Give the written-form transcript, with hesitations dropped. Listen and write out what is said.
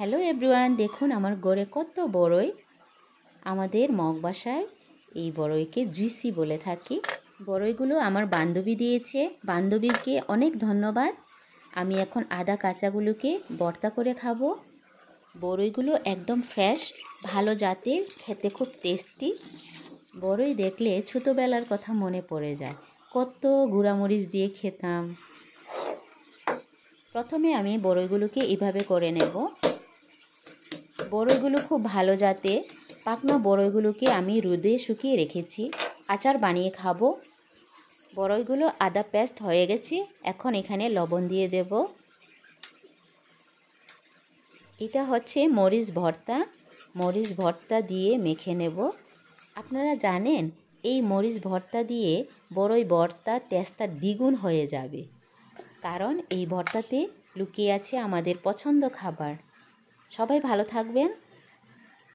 Hello everyone, দেখুন আমার গড়ে কত বড়ই। আমাদের মগ বাসায় এই বড়ইকে জুইসি বলে থাকি। বড়ইগুলো আমার বান্ধবী দিয়েছে, বান্ধবীকে অনেক ধন্যবাদ। আমি এখন আদা কাঁচাগুলোকে ভর্তা করে খাবো। বড়ইগুলো একদম ফ্রেশ, ভালো জাতের, খেতে খুব টেস্টি। বড়ই দেখলে ছোটোবেলার কথা মনে পড়ে যায়, কত গুঁড়ামরিচ দিয়ে খেতাম। প্রথমে আমি বড়ইগুলোকে এভাবে করে নেব। বড়ইগুলো খুব ভালো জাতের, পাকনা বড়ইগুলোকে আমি রোদে শুকিয়ে রেখেছি, আচার বানিয়ে খাবো। বড়ইগুলো আদা পেস্ট হয়ে গেছে, এখন এখানে লবণ দিয়ে দেব। এটা হচ্ছে মরিচ ভর্তা, মরিচ ভর্তা দিয়ে মেখে নেব। আপনারা জানেন এই মরিচ ভর্তা দিয়ে বড়ই ভর্তা টেস্টটা দ্বিগুণ হয়ে যাবে, কারণ এই ভর্তাতে লুকিয়ে আছে আমাদের পছন্দ খাবার। সবাই ভালো থাকবেন।